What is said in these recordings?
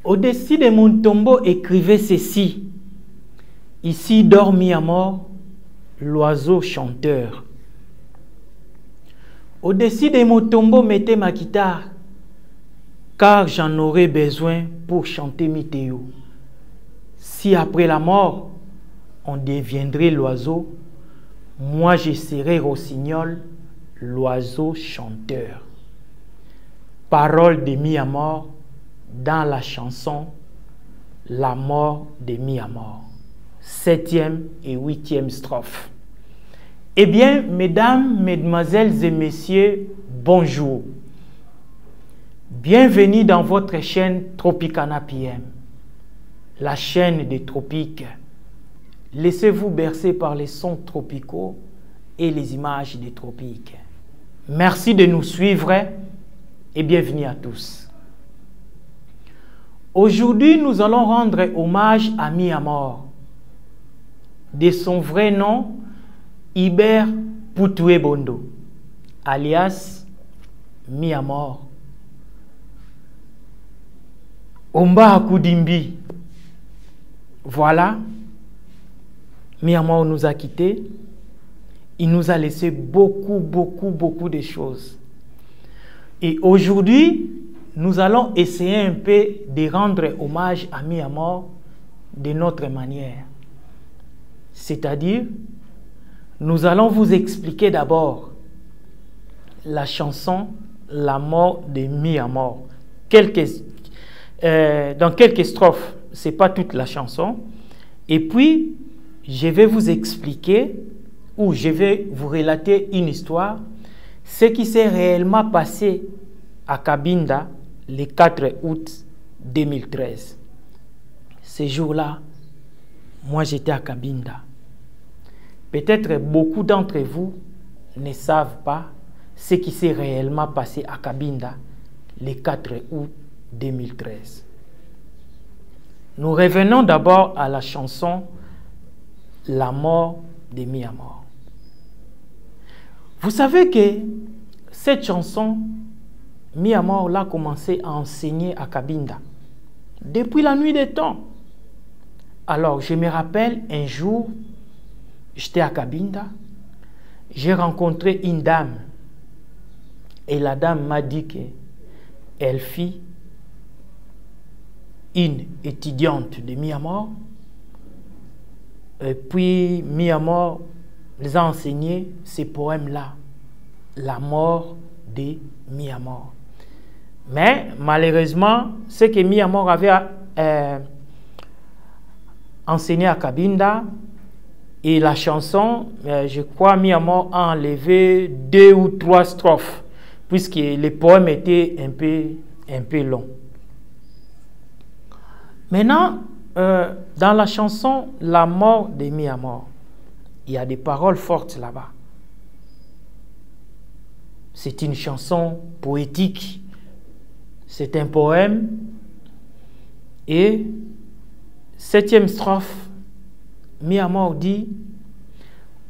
Au-dessus de mon tombeau, écrivez ceci. Ici dort mis à mort l'oiseau chanteur. Au-dessus de mon tombeau, mettez ma guitare, car j'en aurai besoin pour chanter Mitéo. Si après la mort, on deviendrait l'oiseau, moi je serai rossignol, l'oiseau chanteur. Parole de mis à mort dans la chanson La mort de mis à mort. 7e et 8e strophe. Eh bien, mesdames, mesdemoiselles et messieurs, bonjour. Bienvenue dans votre chaîne Tropicana PM, la chaîne des tropiques. Laissez-vous bercer par les sons tropicaux et les images des tropiques. Merci de nous suivre et bienvenue à tous. Aujourd'hui, nous allons rendre hommage à mis à mort. De son vrai nom, Ibert Poutoué Bondo, alias mis à mort. Omba Akudimbi. Voilà, mis à mort nous a quittés. Il nous a laissé beaucoup de choses. Et aujourd'hui, nous allons essayer un peu de rendre hommage à mis à mort de notre manière. C'est-à-dire, nous allons vous expliquer d'abord la chanson La mort de mis à mort. Dans quelques strophes, ce n'est pas toute la chanson. Et puis, je vais vous expliquer ou je vais vous relater une histoire, ce qui s'est réellement passé à Cabinda le 4 août 2013. Ce jour-là, moi j'étais à Cabinda. Peut-être beaucoup d'entre vous ne savent pas ce qui s'est réellement passé à Cabinda le 4 août 2013. Nous revenons d'abord à la chanson La mort de mis à mort. Vous savez que cette chanson, mis à mort l'a commencé à enseigner à Cabinda depuis la nuit des temps. Alors, je me rappelle un jour, j'étais à Cabinda, j'ai rencontré une dame et la dame m'a dit qu'elle fit une étudiante de mis à mort et puis mis à mort les a enseigné ces poèmes-là, La mort de mis à mort. Mais malheureusement, ce que mis à mort avait enseigné à Cabinda et la chanson, je crois, mis à mort a enlevé 2 ou 3 strophes, puisque les poèmes étaient un peu longs. Maintenant, dans la chanson La mort de mis à mort, il y a des paroles fortes là-bas. C'est une chanson poétique. C'est un poème. Et 7e strophe, mis à mort dit: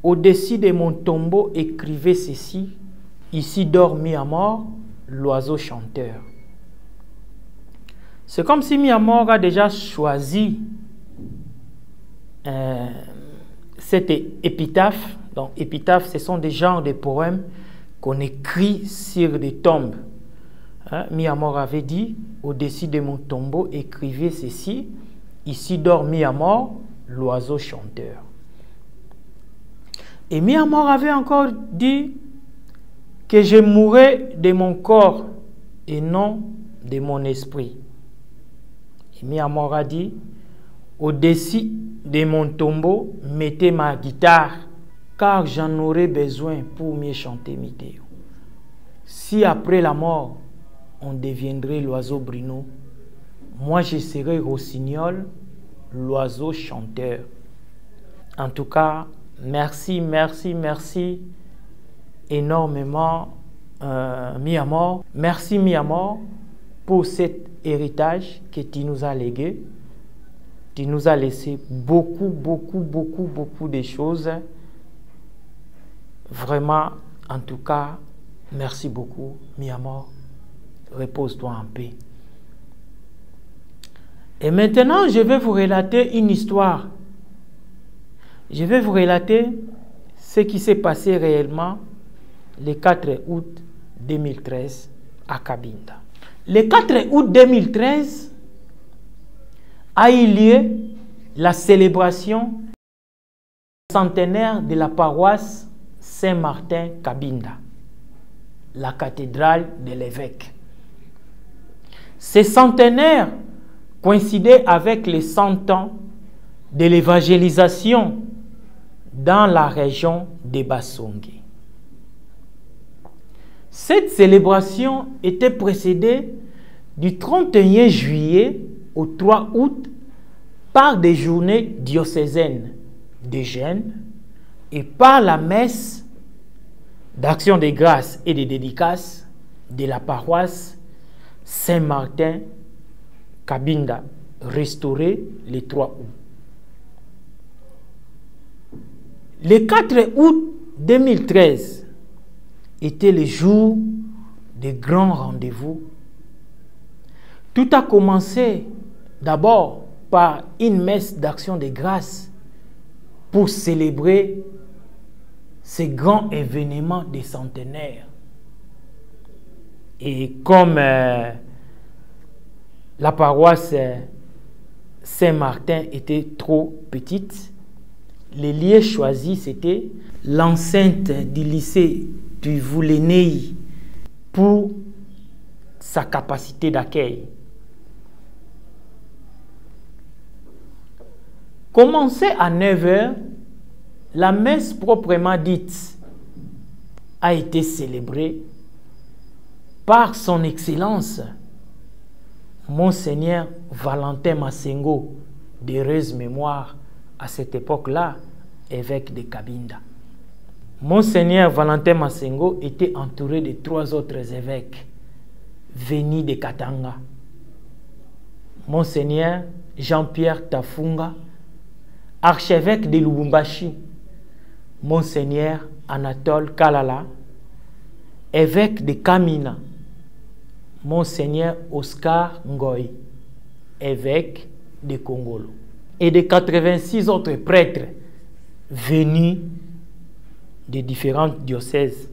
au-dessus de mon tombeau, écrivez ceci. Ici dort mis à mort l'oiseau chanteur. C'est comme si mis à mort a déjà choisi cette épitaphe. Donc, épitaphe, ce sont des genres de poèmes qu'on écrit sur des tombes. Mis à mort avait dit: au-dessus de mon tombeau, écrivez ceci. Ici dort mis à mort l'oiseau chanteur. Et mis à mort avait encore dit que je mourrai de mon corps et non de mon esprit. Et mis à mort a dit: au-dessus de mon tombeau, mettez ma guitare, car j'en aurai besoin pour mieux chanter Mitéo. Si après la mort, on deviendrait l'oiseau Bruno, moi je serai rossignol, l'oiseau chanteur. En tout cas, merci énormément mis à mort. Merci mis à mort pour cet héritage que tu nous as légué. Tu nous as laissé beaucoup de choses. Vraiment, en tout cas, merci beaucoup, mis à mort. Repose-toi en paix. Et maintenant, je vais vous relater une histoire. Je vais vous relater ce qui s'est passé réellement le 4 août 2013 à Cabinda. Le 4 août 2013 a eu lieu la célébration centenaire de la paroisse Saint-Martin Cabinda, la cathédrale de l'évêque. Ce centenaire coïncidait avec les 100 ans de l'évangélisation dans la région de Bassongi. Cette célébration était précédée du 31 juillet au 3 août par des journées diocésaines de jeûne et par la messe d'action de grâce et de dédicaces de la paroisse Saint-Martin Cabinda, restaurée le 3 août. Le 4 août 2013 était le jour des grands rendez-vous. Tout a commencé d'abord par une messe d'action de grâce pour célébrer ces grands événements des centenaires. Et comme la paroisse Saint-Martin était trop petite, les lieux choisis, c'était l'enceinte du lycée du Voulénéi pour sa capacité d'accueil. Commencé à 9 h, la messe proprement dite a été célébrée par son Excellence, Monseigneur Valentin Massengo, d'heureuse mémoire à cette époque-là, évêque de Cabinda. Monseigneur Valentin Massengo était entouré de 3 autres évêques venus de Katanga. Monseigneur Jean-Pierre Tafunga, archevêque de Lubumbashi. Monseigneur Anatole Kalala, évêque de Kamina. Monseigneur Oscar Ngoy, évêque de Kongolo. Et de 86 autres prêtres venus de différents diocèses,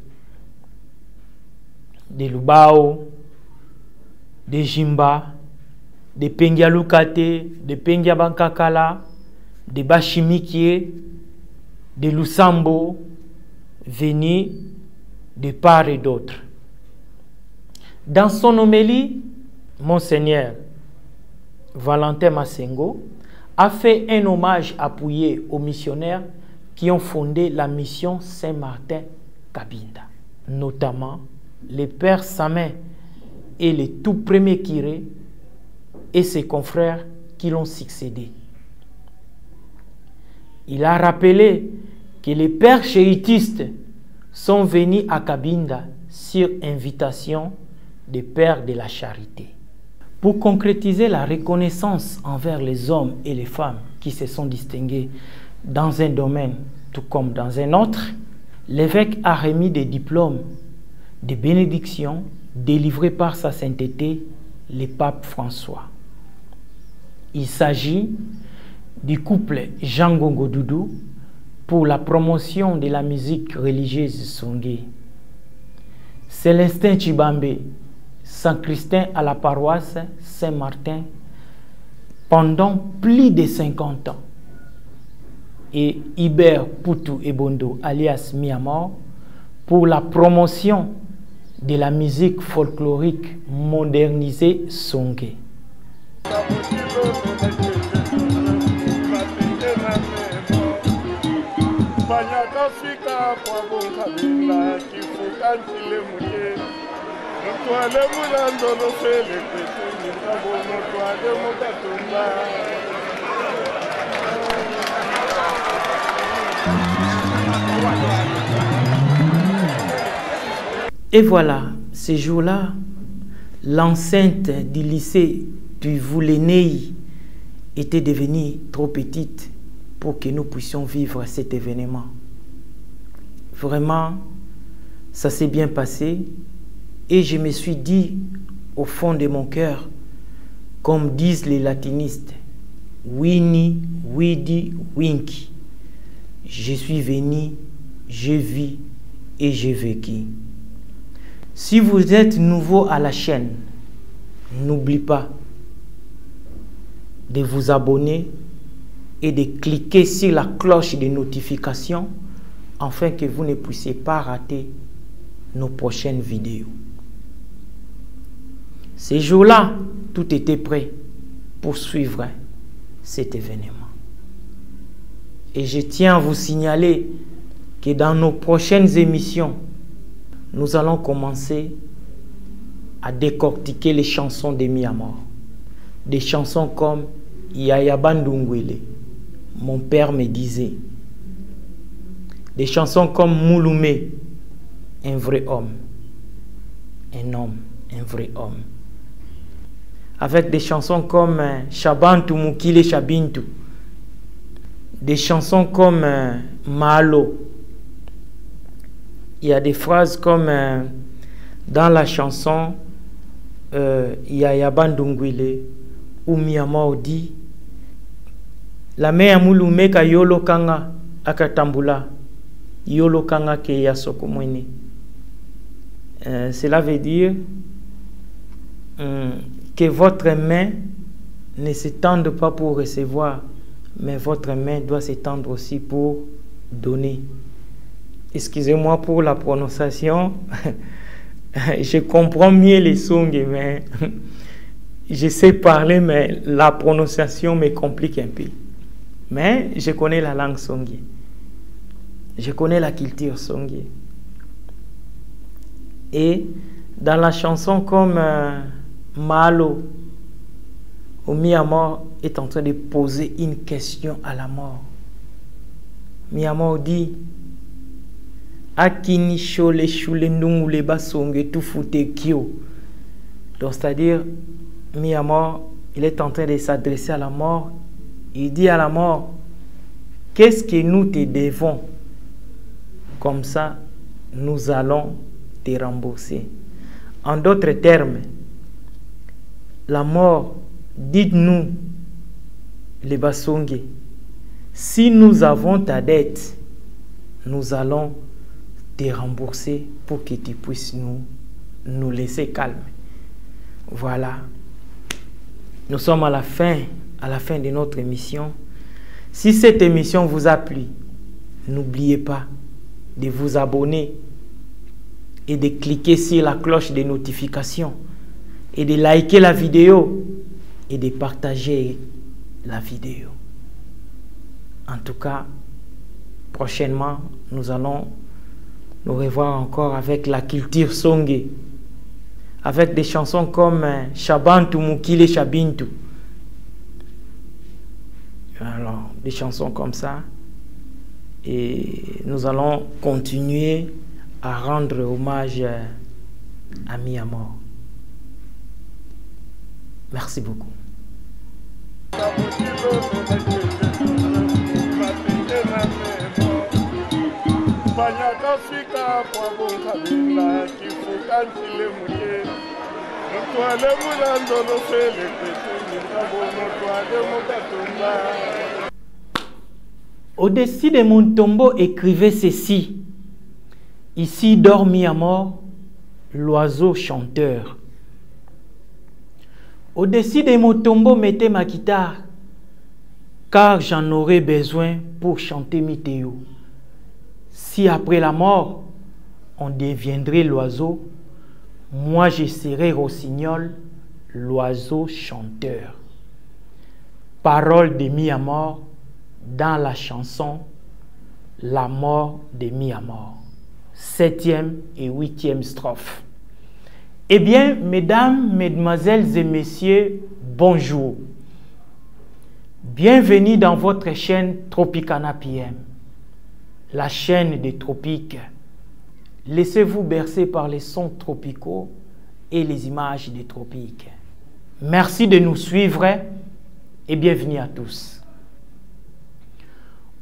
de Lubao, de Jimba, de Pengialukate, de Pengiabankakala, de Bachimikie, de Lusambo, venus de part et d'autre. Dans son homélie, Monseigneur Valentin Massengo a fait un hommage appuyé aux missionnaires qui ont fondé la mission Saint-Martin Cabinda, notamment les pères Samin et les tout premiers curés et ses confrères qui l'ont succédé. Il a rappelé que les pères chéritistes sont venus à Cabinda sur invitation des pères de la charité. Pour concrétiser la reconnaissance envers les hommes et les femmes qui se sont distingués dans un domaine tout comme dans un autre, l'évêque a remis des diplômes de bénédiction délivrés par sa sainteté, le pape François. Il s'agit du couple Jean Ngongo Doudou pour la promotion de la musique religieuse Songé. Célestin Chibambe, sacristain à la paroisse Saint-Martin pendant plus de 50 ans, et Iber Poutou Ebondo alias Miamor pour la promotion de la musique folklorique modernisée Songé. Et voilà, ce jour-là, l'enceinte du lycée du Voulénéi était devenue trop petite pour que nous puissions vivre cet événement. Vraiment, ça s'est bien passé et je me suis dit au fond de mon cœur comme disent les latinistes, Winnie, Widi, Winky. Je suis venu, je vis et j'ai vécu. Si vous êtes nouveau à la chaîne, n'oubliez pas de vous abonner et de cliquer sur la cloche de notification afin que vous ne puissiez pas rater nos prochaines vidéos. Ces jours-là, tout était prêt pour suivre cet événement. Et je tiens à vous signaler que dans nos prochaines émissions, nous allons commencer à décortiquer les chansons de Mi-Amor. Des chansons comme Yaya Bandungwele, mon père me disait. Des chansons comme Mouloumé, un vrai homme. Un homme, un vrai homme. Avec des chansons comme Shabantu Mukile Shabintu. Des chansons comme Malo. Il y a des phrases comme dans la chanson Yaya Bandungwele où Mi-Amor dit la mea Mouloumé ka yolo kanga akatambula yolo kanga ke yasoko mwene. Cela veut dire que votre main ne s'étende pas pour recevoir, mais votre main doit s'étendre aussi pour donner. Excusez-moi pour la prononciation. Je comprends mieux les songs, mais je sais parler, mais la prononciation me complique un peu. Mais je connais la langue songhé. Je connais la culture songhé. Et dans la chanson comme Malo, où Mi-Amor est en train de poser une question à la mort. Mi-Amor dit Akini shole shule ndungule basonge tout fute kyo. Donc c'est-à-dire Mi-Amor, il est en train de s'adresser à la mort. Il dit à la mort, qu'est-ce que nous te devons? Comme ça, nous allons te rembourser. En d'autres termes, la mort, dites-nous, les basongues, si nous avons ta dette, nous allons te rembourser pour que tu puisses nous laisser calme. Voilà. Nous sommes à la fin de notre émission. Si cette émission vous a plu, n'oubliez pas de vous abonner et de cliquer sur la cloche de notification et de liker la vidéo et de partager la vidéo. En tout cas, prochainement, nous allons nous revoir encore avec la culture songhé, avec des chansons comme Shabantu Mukile Shabintu. Alors, des chansons comme ça. Et nous allons continuer à rendre hommage à Mi-Amor. Merci beaucoup. Au-dessus de mon tombeau, écrivez ceci. Ici dort Mi-Amor, l'oiseau chanteur. Au-dessus de mon tombeau, mettez ma guitare, car j'en aurai besoin pour chanter Mitéo. Si après la mort, on deviendrait l'oiseau, moi je serai rossignol, l'oiseau chanteur. Parole de Mi-Amor dans la chanson La mort de Mi-Amor. 7e et 8e strophe. Eh bien, mesdames, mesdemoiselles et messieurs, bonjour. Bienvenue dans votre chaîne Tropicana PM, la chaîne des tropiques. Laissez-vous bercer par les sons tropicaux et les images des tropiques. Merci de nous suivre et bienvenue à tous.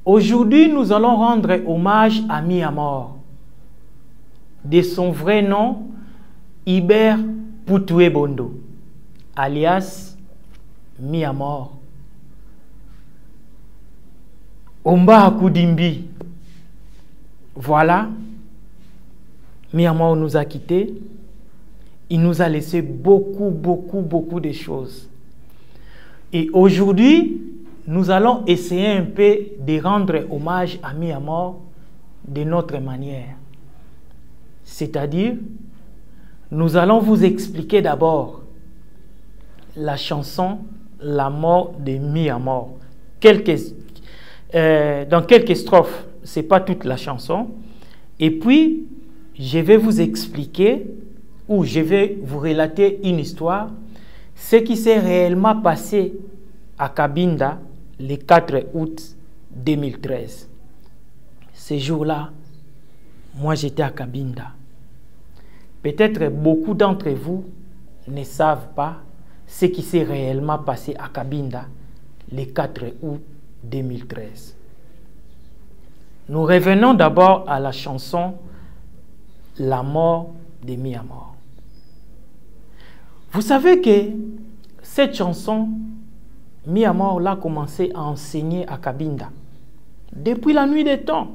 Aujourd'hui, nous allons rendre hommage à Mi-Amor. De son vrai nom, Ibert Poutué Bondo, alias mis à mort. Omba Koudimbi, voilà, mis à mort nous a quittés. Il nous a laissé beaucoup de choses. Et aujourd'hui, nous allons essayer un peu de rendre hommage à mis à mort de notre manière. C'est-à-dire, nous allons vous expliquer d'abord la chanson La mort de mis à mort. Dans quelques strophes, ce n'est pas toute la chanson. Et puis, je vais vous expliquer ou je vais vous relater une histoire, ce qui s'est réellement passé à Cabinda le 4 août 2013. Ce jour-là, moi j'étais à Cabinda. Peut-être beaucoup d'entre vous ne savent pas ce qui s'est réellement passé à Cabinda le 4 août 2013. Nous revenons d'abord à la chanson La mort de mis à mort. Vous savez que cette chanson, mis à mort, l'a commencé à enseigner à Cabinda depuis la nuit des temps.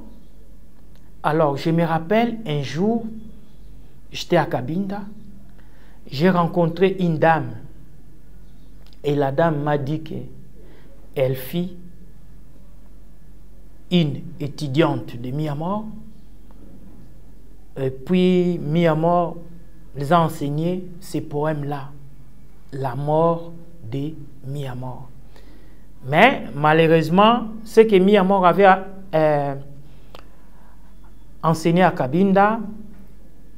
Alors, je me rappelle un jour, j'étais à Cabinda, j'ai rencontré une dame et la dame m'a dit qu'elle fit une étudiante de mis à mort et puis mis à mort les a enseigné ces poèmes-là, La mort de mis à mort. Mais malheureusement, ce que mis à mort avait enseigné à Cabinda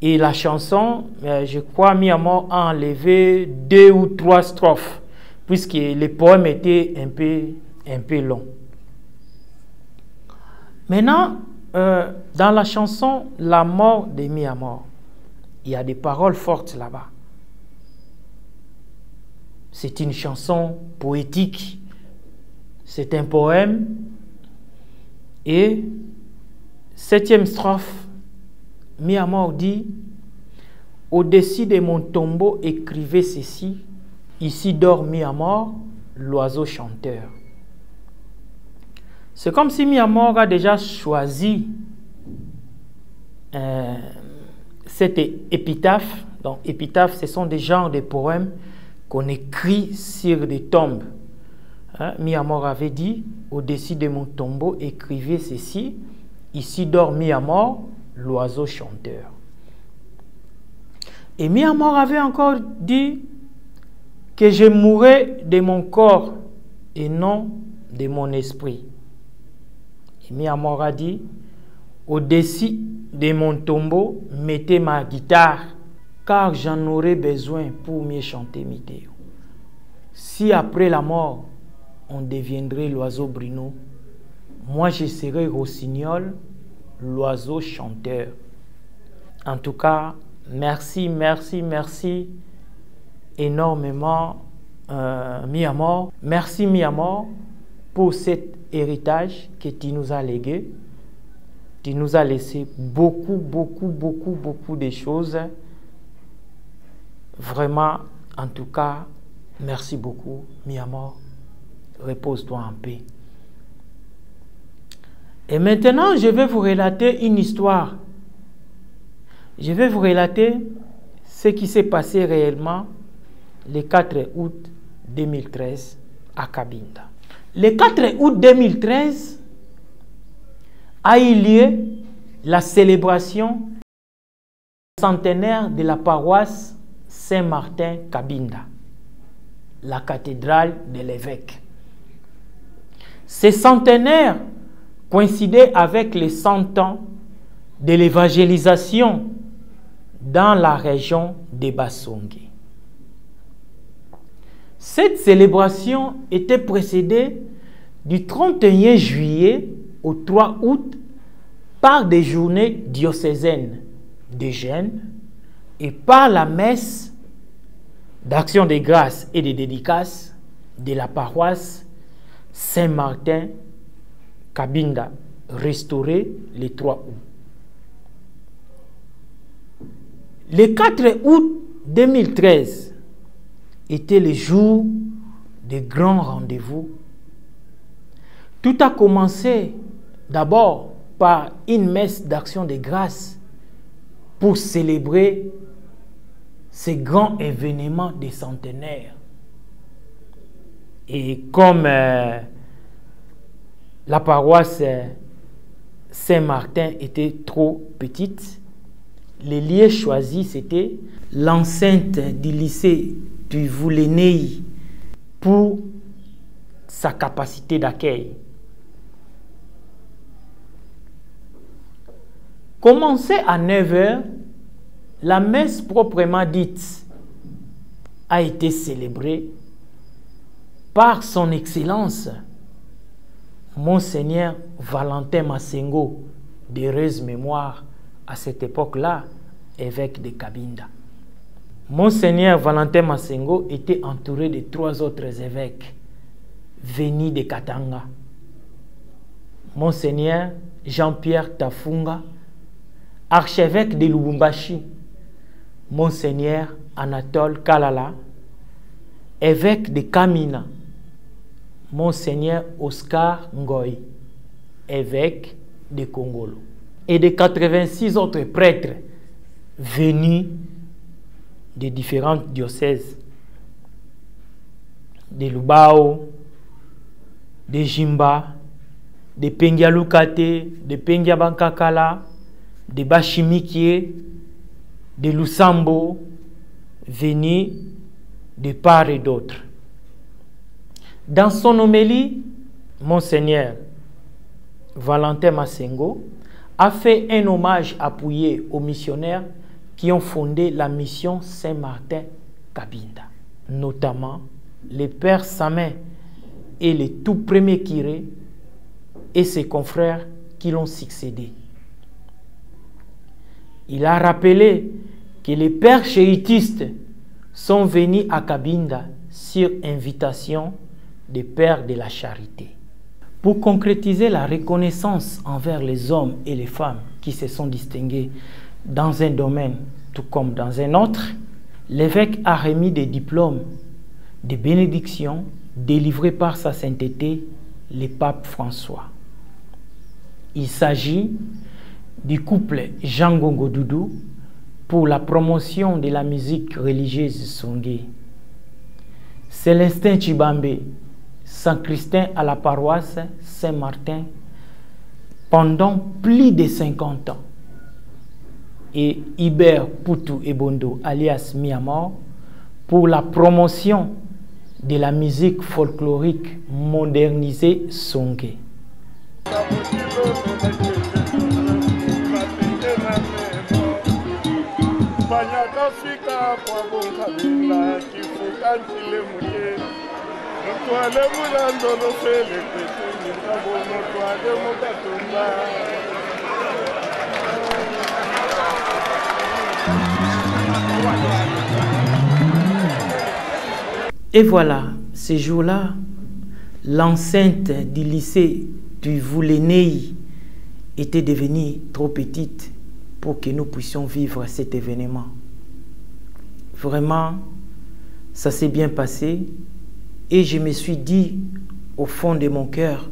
et la chanson, je crois, mis à mort a enlevé 2 ou 3 strophes, puisque les poèmes étaient un peu longs. Maintenant, dans la chanson La mort de mis à mort, il y a des paroles fortes là-bas. C'est une chanson poétique. C'est un poème. Et 7e strophe, mis à mort dit: au-dessus de mon tombeau, écrivez ceci. Ici dort mis à mort l'oiseau chanteur. C'est comme si mis à mort a déjà choisi cette épitaphe. Donc, épitaphe, ce sont des genres de poèmes qu'on écrit sur des tombes. Mis à mort avait dit: au-dessus de mon tombeau, écrivez ceci. Ici dort mis à mort l'oiseau chanteur. Et mis à mort avait encore dit que je mourrai de mon corps et non de mon esprit. Et mis à mort a dit: au-dessus de mon tombeau, mettez ma guitare, car j'en aurai besoin pour mieux chanter Mitéo. Si après la mort, on deviendrait l'oiseau Bruno, moi je serai Rossignol, l'oiseau chanteur. En tout cas, merci énormément mis à mort. Merci mis à mort pour cet héritage que tu nous as légué. Tu nous as laissé beaucoup de choses. Vraiment, en tout cas, merci beaucoup, mis à mort. Repose-toi en paix. Et maintenant, je vais vous relater une histoire. Je vais vous relater ce qui s'est passé réellement le 4 août 2013 à Cabinda. Le 4 août 2013 a eu lieu la célébration centenaire de la paroisse Saint-Martin Cabinda, la cathédrale de l'évêque. Ce centenaire coïncidait avec les 100 ans de l'évangélisation dans la région de Bassongi. Cette célébration était précédée du 31 juillet au 3 août par des journées diocésaines de jeûne et par la messe d'action de grâce et de dédicace de la paroisse Saint-Martin Cabinda, restaurée le 3 août. Le 4 août 2013 était le jour de grands rendez-vous. Tout a commencé d'abord par une messe d'action de grâce pour célébrer ces grands événements des centenaires. Et comme la paroisse Saint-Martin était trop petite, les lieux choisis, c'était l'enceinte du lycée du Voulénéi pour sa capacité d'accueil. Commencé à 9 h, la messe proprement dite a été célébrée par son Excellence, Monseigneur Valentin Massengo, d'heureuse mémoire à cette époque-là, évêque de Cabinda. Monseigneur Valentin Massengo était entouré de 3 autres évêques venus de Katanga. Monseigneur Jean-Pierre Tafunga, archevêque de Lubumbashi. Monseigneur Anatole Kalala, évêque de Kamina. Monseigneur Oscar Ngoy, évêque de Kongolo. Et de 86 autres prêtres venus de différentes diocèses, de Lubao, de Jimba, de Pengialukate, de Pengiabankakala, de Bachimikie, de Lusambo, venus de part et d'autre. Dans son homélie, Monseigneur Valentin Massengo a fait un hommage appuyé aux missionnaires qui ont fondé la mission Saint-Martin Cabinda, notamment les pères Samin et les tout premiers curés et ses confrères qui l'ont succédé. Il a rappelé que les pères chéitistes sont venus à Cabinda sur invitation des pères de la charité. Pour concrétiser la reconnaissance envers les hommes et les femmes qui se sont distingués dans un domaine tout comme dans un autre, l'évêque a remis des diplômes de bénédiction délivrés par sa sainteté, le pape François. Il s'agit du couple Jean Ngongo Doudou pour la promotion de la musique religieuse Songé. Célestin Chibambe, sacristain à la paroisse Saint-Martin pendant plus de 50 ans. Et Iber Poutou Ebondo, alias Miamor, pour la promotion de la musique folklorique modernisée Songé. Et voilà, ce jour-là, l'enceinte du lycée du Voulénéi était devenue trop petite pour que nous puissions vivre cet événement. Vraiment, ça s'est bien passé et je me suis dit au fond de mon cœur,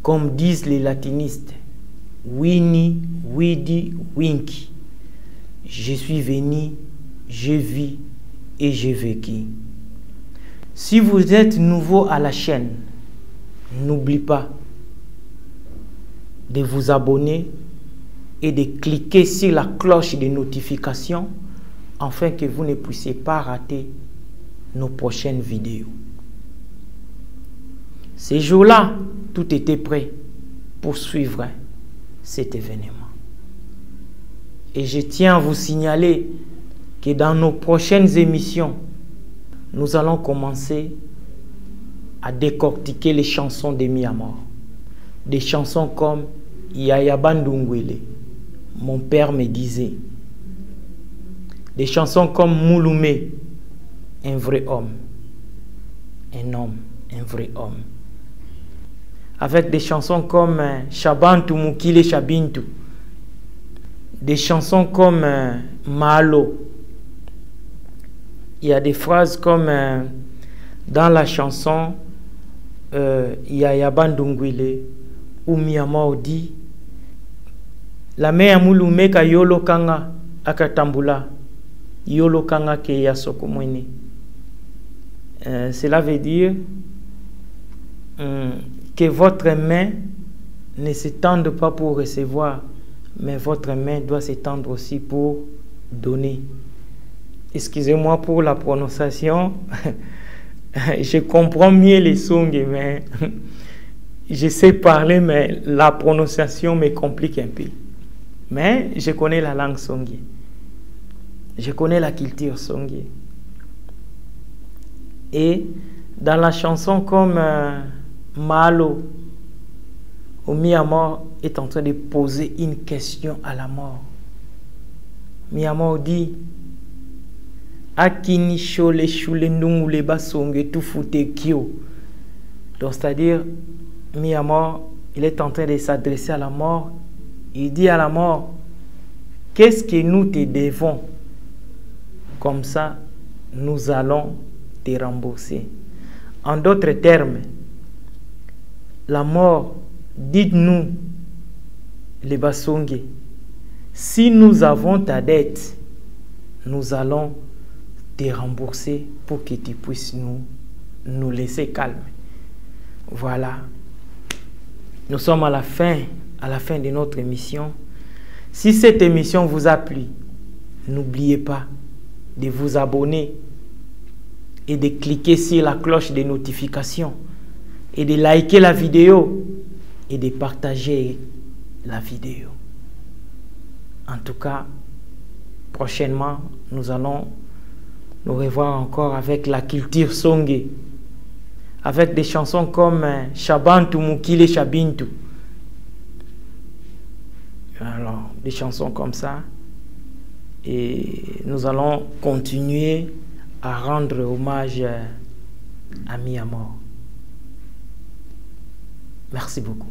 comme disent les latinistes, Wini, Widi, Winki. Je suis venu, je vis et j'ai vécu. Si vous êtes nouveau à la chaîne, n'oubliez pas de vous abonner et de cliquer sur la cloche de notification afin que vous ne puissiez pas rater nos prochaines vidéos. Ces jours-là, tout était prêt pour suivre cet événement. Et je tiens à vous signaler que dans nos prochaines émissions, nous allons commencer à décortiquer les chansons de Miamor. Des chansons comme Yaya Bandungwele, mon père me disait. Des chansons comme Mouloumé, un vrai homme. Un homme, un vrai homme. Avec des chansons comme Shabantu Mukile Shabintu. Des chansons comme Malo. Il y a des phrases comme dans la chanson Yaya Bandungwile, où Miyamor dit la mea mulumeka yolo kanga akatambula yolo kanga ke yasoko mwene. Cela veut dire que votre main ne s'étende pas pour recevoir, mais votre main doit s'étendre aussi pour donner. Excusez-moi pour la prononciation. Je comprends mieux les songs, mais je sais parler, mais la prononciation me complique un peu. Mais je connais la langue songhé. Je connais la culture songhé. Et dans la chanson comme Malo, où Miyamor est en train de poser une question à la mort. Miyamor dit Akini shole shule ndungule basonge tout fute kyo. Donc c'est-à-dire Miyamor, il est en train de s'adresser à la mort. Il dit à la mort, qu'est-ce que nous te devons? Comme ça, nous allons te rembourser. En d'autres termes, la mort, dites-nous, les basonge, si nous avons ta dette, nous allons te rembourser pour que tu puisses nous laisser calme. Voilà. Nous sommes à la fin de notre émission. Si cette émission vous a plu, n'oubliez pas de vous abonner et de cliquer sur la cloche de notification et de liker la vidéo et de partager la vidéo. En tout cas, prochainement, nous allons nous revoir encore avec la culture songhé, avec des chansons comme Shabantu Mukile Shabintu. Alors, des chansons comme ça. Et nous allons continuer à rendre hommage à Miyamor. Merci beaucoup.